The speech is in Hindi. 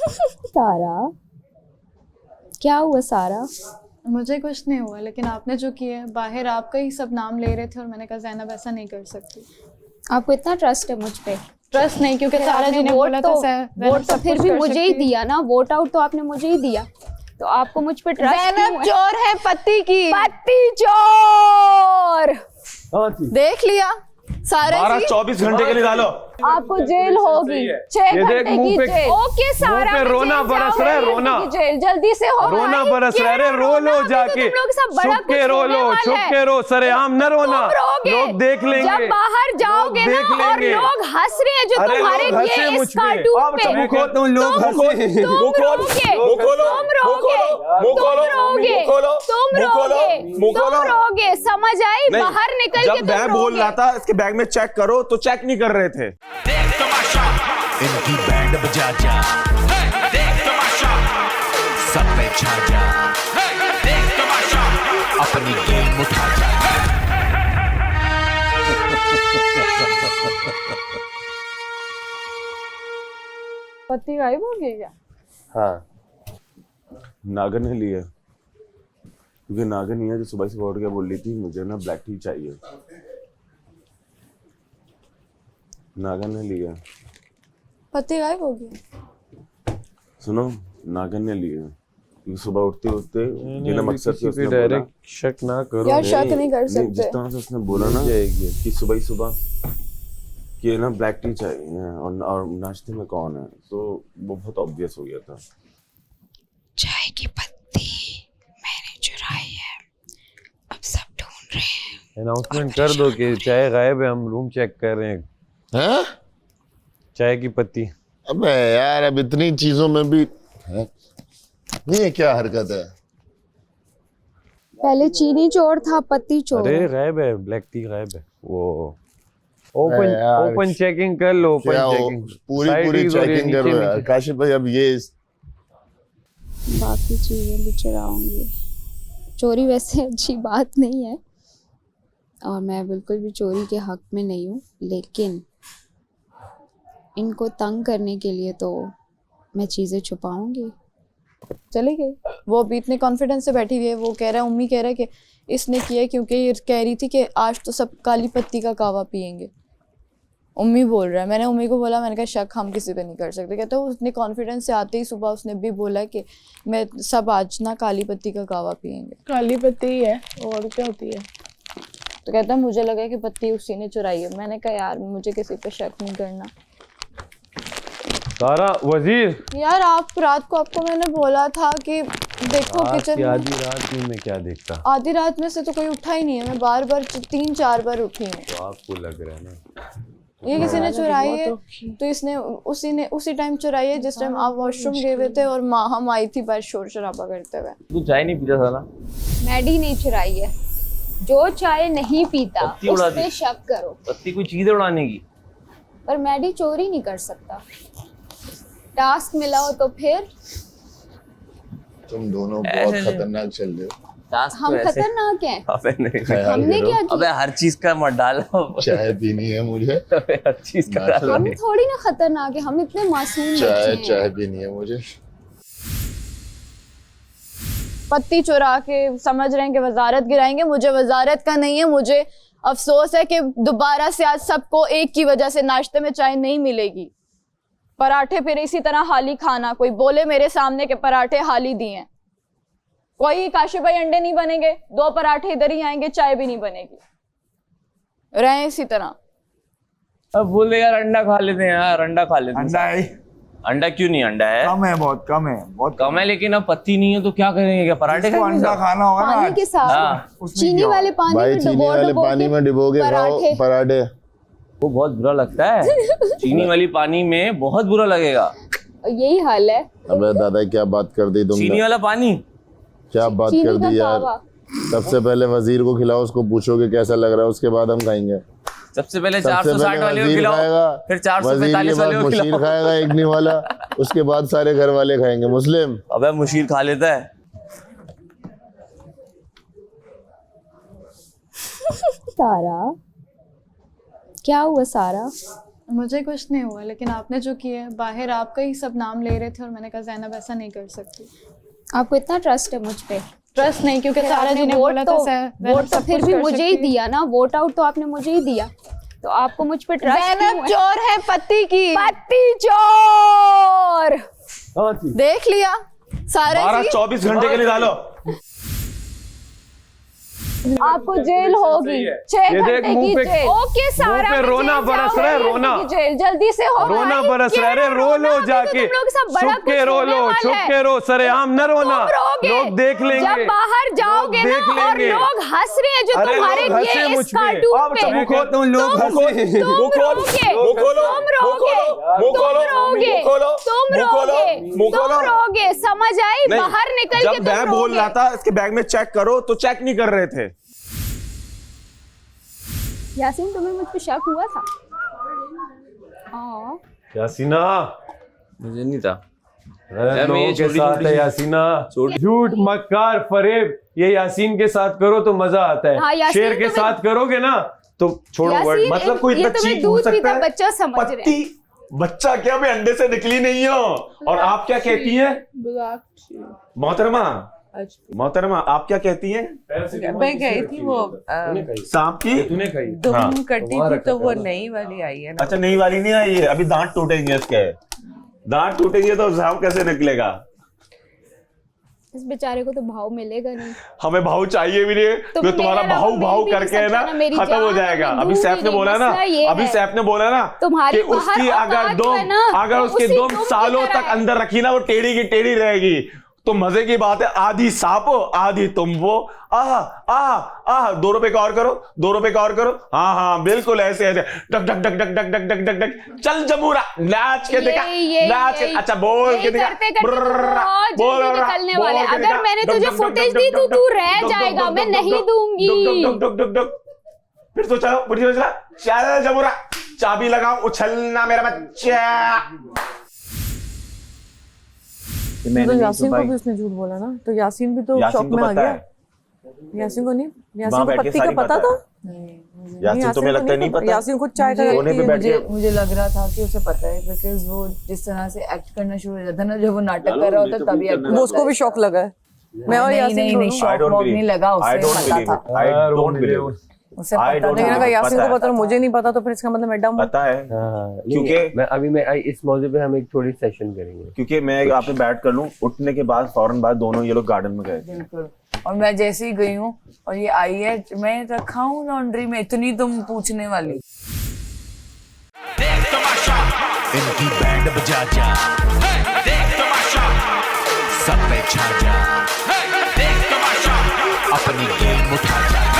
सारा, क्या हुआ सारा? मुझे कुछ नहीं हुआ, लेकिन आपने जो किया है, बाहर आपका ही सब नाम ले रहे थे और मैंने कहा ज़ैनब ऐसा नहीं कर सकती। आपको इतना ट्रस्ट है मुझ पे? ट्रस्ट नहीं, क्योंकि सारा जी ने बोला था वोट तो फिर भी मुझे ही दिया ना, वोट आउट तो आपने मुझे ही दिया, तो आपको मुझ पे ट्रस्ट ज़ैनब चोर है पति की, पति चोर। देख लिया सारा 12-24 घंटे के लिए डालो। आपको जेल होगी, 6 घंटे की जेल। ओके सारा, पे रोना बरस रहा है, रोना जेल जल्दी से हो। रोना बरस रहा है, रो लो जाके, छुप के रो लो, छुप के रो, सरेआम न रोना, लोग देख लेंगे। जब बाहर जाओगे ना और लोग हंस रहे हैं जो तुम्हारे ये इस कार्टून पे, तुम लोग हंसे, तुम रोगे, समझ आई? बाहर निकल के जब मैं बोल रहा था इसके बैग में चेक करो तो चेक नहीं कर रहे थे। देख तमाशा, इनकी बैंड बजा जा, देख तमाशा, सब पे छा जा, देख तमाशा, अपनी गेम उठा जा। पति गायब हो गया क्या? हाँ, नागर ने लिया, क्योंकि नागर नहीं है जो सुबह से उठ के बोल रही थी मुझे ना ब्लैक टी चाहिए। नागर ने लिया। पति गायब हो गया? सुनो, नागर ने लिया, क्योंकि सुबह उठते उठते बिना मकसद के उसने डायरेक्ट शक ना करो। यार शक नहीं कर सकते। जिस तरह से उसने बोला ना कि सुबह ही सुबह कि ना ब्लैक टी चाहिए और नाश्ते में कौन है, तो वो बहुत ऑब्वियस हो गया था। चाय की पत्ती मैंने चुराई है, अब सब ढूंढ रहे हैं। अनाउंसमेंट कर दो कि चाय गायब है, हम रूम चेक कर रहे हैं। हैं? चाय की पत्ती। अबे यार, अब इतनी चीजों में भी है? ये क्या हरकत है? पहले चीनी चोर था, पत्ती चोर। अरे गायब है, ब्लैक टी गायब है। वो ओपन चेकिंग कर लो, ओपन चेकिंग, पूरी चेकिंग करो यार। काशिफ भाई, अब ये बाकी चीजें भी चुराऊंगी। चोरी वैसे अच्छी बात नहीं है और मैं बिल्कुल भी चोरी के हक में नहीं हूँ, लेकिन इनको तंग करने के लिए तो मैं चीजें छुपाऊंगी। चली गई वो भी इतने कॉन्फिडेंस से बैठी हुई है। वो कह रहा है, उम्मी कह रहा है कि इसने किया क्योंकि ये कह रही थी कि आज तो सब काली पत्ती का कहवा पियेंगे। उम्मी बोल रहा है, मैंने उम्मी को बोला, मैंने कहा शक हम किसी पे नहीं कर सकते। कहता है उसने कॉन्फिडेंस से आते ही सुबह उसने भी बोला कि मैं सब आज ना काली पत्ती का कहवा पियेंगे। काली पत्ती ही है और क्या होती है? तो कहता है मुझे लगा कि पत्ती उसी ने चुराई है। मैंने कहा यार मुझे किसी पे शक नहीं करना। सारा वजीर यार आप रात को आपको मैंने बोला था कि देखो किचन में आधी रात में क्या देखता? आधी रात में से तो कोई उठा ही नहीं है। मैं बार बार 3-4 बार उठी हूँ। तो आपको लग रहा है ना ये किसी ने चुराई है, तो इसने उसी टाइम चुराई है जिस टाइम आप वॉशरूम गए हुए थे और माँ हम आई थी बाहर शोर शराबा करते हुए। तू चाय नहीं पीता साला? मैडी नहीं चुराई है, जो चाय नहीं पीता उस पे शक करो। पत्ती कोई चीज है उड़ाने की? पर मैडी चोरी नहीं कर सकता। टास्क मिला हो तो फिर तुम दोनों बहुत खतरनाक चल रहे हो। हम खतरनाक हैं? अबे नहीं, हमने क्या किया? अबे हर चीज का मत डालो। चाय पीनी है मुझे। अबे हर चीज का डालो। हम थोड़ी ना खतरनाक है, हम इतने मासूम बच्चे हैं। चाय पीनी है मुझे। पत्ती चुरा के समझ रहे हैं कि वजारत गिराएंगे। मुझे वजारत का नहीं है। मुझे अफसोस है कि दोबारा से आज सबको एक की वजह से नाश्ते में चाय नहीं मिलेगी। पराठे फिर इसी तरह हाली खाना। कोई बोले मेरे सामने के पराठे हाली दिए हैं। कोई काशिफ भाई अंडे नहीं बनेंगे, 2 पराठे इधर ही आएंगे, चाय भी नहीं बनेगी। रहे इसी तरह। अब बोले यार अंडा खा लेते हैं, यार अंडा खा लेते हैं। अंडा है? अंडा क्यों नहीं? अंडा है, कम है, बहुत कम है, बहुत कम है, लेकिन अब पत्ती नहीं है तो क्या करेंगे? क्या पराठे इसको खाएंगे? अंडा खाना होगा ना पानी के साथ, चीनी वाले पानी भाई, में चीनी वाले पानी में डुबो के खाओ पराठे। वो बहुत बुरा लगता है। चीनी वाली पानी में बहुत बुरा लगेगा। यही हाल है। अबे दादा, क्या बात कर दी तुमने? चीनी वाला पानी क्या बात कर दी यार। सबसे पहले वजीर को खिलाओ, उसको पूछो कि कैसा लग रहा है, उसके बाद हम खाएंगे। सबसे पहले 460 वाले को खिलाओ, फिर 445 वाले को मुशीर खाएगा इग्नी वाला, उसके बाद सारे घर वाले खाएंगे। मुस्लिम अबे मुशीर खा लेता है। सारा, क्या हुआ सारा? मुझे कुछ नहीं हुआ, लेकिन आपने जो किया है, बाहर आपका ही सब नाम ले रहे थे और मैंने कहा ज़ैनब ऐसा नहीं कर सकती। आपको इतना ट्रस्ट है मुझ पे? ट्रस्ट नहीं, क्योंकि सारा जी ने बोला था वोट तो फिर भी मुझे ही दिया ना, वोट आउट तो आपने मुझे ही दिया, तो आपको मुझ पे ट्रस्ट ज़ैनब चोर है पति की, पति चोर। देख लिया सारा जी। 24 घंटे के लिए डालो। आपको जेल होगी, 6 घंटे की जेल। ओके सारा पे रोना बरस रहा है, रोना जेल जल्दी से हो। रोना बरस रहा है, अरे रो लो जाके, छुप के रो लो, छुप के रो, सरेआम न रोना, लोग देख लेंगे। जब बाहर जाओगे ना और लोग हंस रहे हैं जो अरे तुम्हारे लोग हंसे ये मुझ इस पे। कार्टून पे, देखो तुम लोग हंसे। तुम रोगे, समझ आई? बाहर निकल के जब मैं बोल रहा था इसके बैग में चेक करो तो चेक नहीं कर रहे थे। यासीन तुम्हें मुझ पे शक हुआ था? हाँ यासीना, मुझे नहीं था। लोगों के साथ है यासीना, झूठ मक्कार फरेब ये यासीन के साथ करो तो मजा आता है। हाँ, यासीन शेर के तुम्हें- साथ करोगे ना तो छोड़ो वर्ड। यासीन, मतलब कोई ये इतना तुम्हें चीप हो दूध सकता पीता है? बच्चा समझ रहे हैं। पत्ती बच्चा क्या, मैं अंडे से निकली नहीं हूँ। और आप क्या कहती हैं मोहतरमा? मोहतरमा आप क्या कहती हैं? मैं गई थी वो सांप की तूने कही दुम कटी थी तो वो नई वाली आई है ना। अच्छा नई वाली नहीं आई है, अभी दांत टूटेंगे इसके। दांत टूटेंगे तो सांप कैसे निकलेगा? इस बेचारे को तो भाव मिलेगा नहीं। हमें भाव चाहिए भी नहीं, तुम तो तुम्हारा मेरे भाव रहो, भाव मेरी भी करके है सकता ना ना, मेरी खत्म हो जान जाएगा। मैं अभी दूंगी सैफ ने नहीं, बोला ना, मसला ये अभी है। सैफ ने बोला ना तुम्हारी कि उसकी बाहर अगर औकात जो है दुम ना, अगर वो उसकी उसी दुम दुम की सालों तरह तक है। अंदर रखी ना वो टेढ़ी की टेढ़ी रहेगी। तो मजे की बात है, आधी सांप हो आधी तुम वो। आह आह आह 2 रुपए का और करो, 2 रुपए का और करो। हाँ हाँ बिल्कुल ऐसे ऐसे duck duck duck duck duck duck duck duck duck. चल जमूरा नाच के दिखा, नाच के। अच्छा बोल के दिखा, बोल निकलने वाले। अगर मैंने तुझे फुटेज दी तो तू रह जाएगा, मैं नहीं दूंगी। फिर सोचा चल जमूरा, चाबी लगाओ, उछलना मेरा बच्चा। तो यासीन को भी उसने झूठ बोला ना, तो यासीन भी तो शॉक में आ गया। यासीन को नहीं, यासीन को पत्ती का पता था। यासीन तुम्हें लगता है नहीं पता? यासीन खुद चाय का कोने पे बैठ के मुझे लग रहा था कि उसे पता है, बिकॉज वो जिस तरह से एक्ट करना शुरू हो जाता है ना, जब वो नाटक कर रहा होता है तभी एक्ट। वो उसको भी शौक लगा है। मैं और यासीन नहीं शॉक वॉक नहीं लगा, उसे पता था, उसे पता था। लेकिन अगर यासीन को पता और मुझे नहीं पता तो फिर इसका मतलब मैं डम हूं। पता है क्योंकि मैं इस मौजूद पे हम एक थोड़ी सेशन करेंगे, क्योंकि मैं आपने बैठ कर लूं, उठने के बाद फौरन बाद दोनों ये लोग गार्डन में गए। बिल्कुल। और मैं जैसे ही गई हूँ और ये आई है, मैं रखा हूँ लॉन्ड्री में, इतनी तुम पूछने वाली। देख तमाशा, इनकी बैंड बजा जा, देख तमाशा, सब पे छा जा, देख तमाशा, अपनी गेम उठा जा।